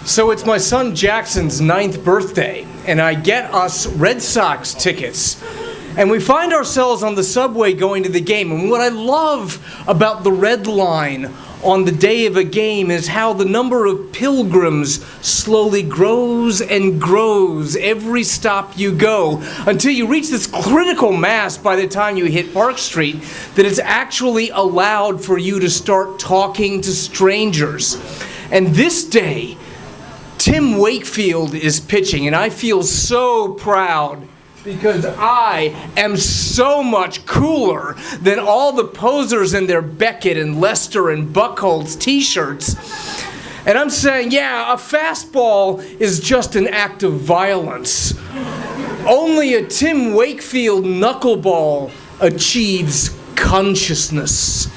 So it's my son Jackson's 9th birthday, and I get us Red Sox tickets. And we find ourselves on the subway going to the game. And what I love about the Red Line on the day of a game is how the number of pilgrims slowly grows and grows every stop you go, until you reach this critical mass by the time you hit Park Street that it's actually allowed for you to start talking to strangers. And this day, Tim Wakefield is pitching, and I feel so proud because I am so much cooler than all the posers in their Beckett and Lester and Buchholz t-shirts. And I'm saying, yeah, a fastball is just an act of violence. Only a Tim Wakefield knuckleball achieves consciousness.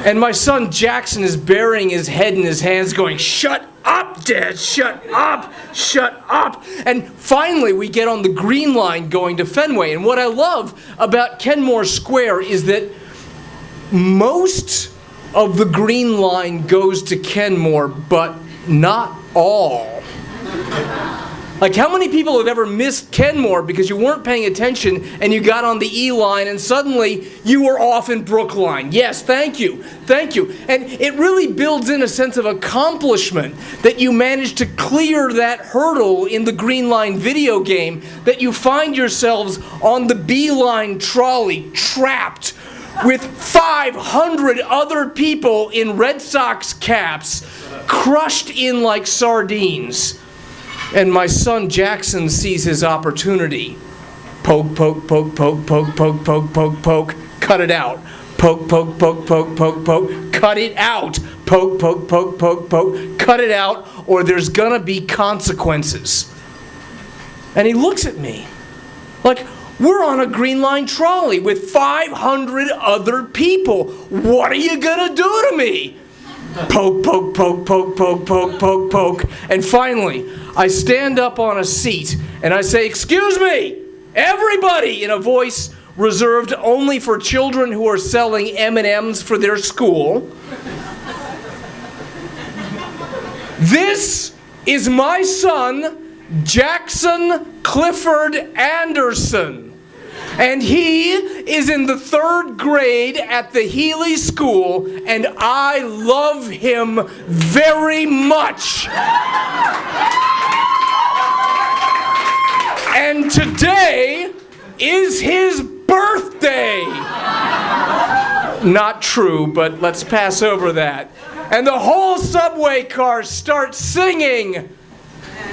And my son Jackson is burying his head in his hands going, "Shut up, Dad, shut up, shut up." And finally we get on the Green Line going to Fenway. And what I love about Kenmore Square is that most of the Green Line goes to Kenmore, but not all. Like, how many people have ever missed Kenmore because you weren't paying attention and you got on the E line and suddenly you were off in Brookline? Yes, thank you, thank you. And it really builds in a sense of accomplishment that you managed to clear that hurdle in the Green Line video game, that you find yourselves on the B line trolley trapped with 500 other people in Red Sox caps crushed in like sardines. And my son Jackson sees his opportunity. Poke, poke, poke, poke, poke, poke, poke, poke, poke, cut it out. Poke, poke, poke, poke, poke, poke, cut it out. Poke, poke, poke, poke, poke, cut it out, or there's gonna be consequences. And he looks at me like, we're on a Green Line trolley with 500 other people. What are you gonna do to me? Poke, poke, poke, poke, poke, poke, poke, poke. And finally, I stand up on a seat and I say, "Excuse me, everybody," in a voice reserved only for children who are selling M&Ms for their school. "This is my son, Jackson Clifford Anderson. And he is in the 3rd grade at the Healy School, and I love him very much. And today is his birthday." Not true, but let's pass over that. And the whole subway car starts singing,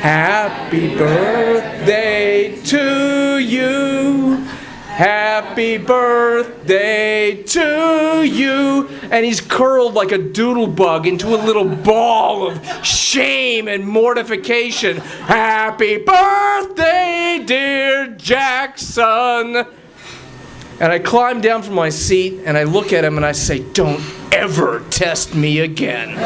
"Happy birthday to you. Happy birthday to you." And he's curled like a doodle bug into a little ball of shame and mortification. "Happy birthday, dear Jackson." And I climb down from my seat and I look at him and I say, "Don't ever test me again."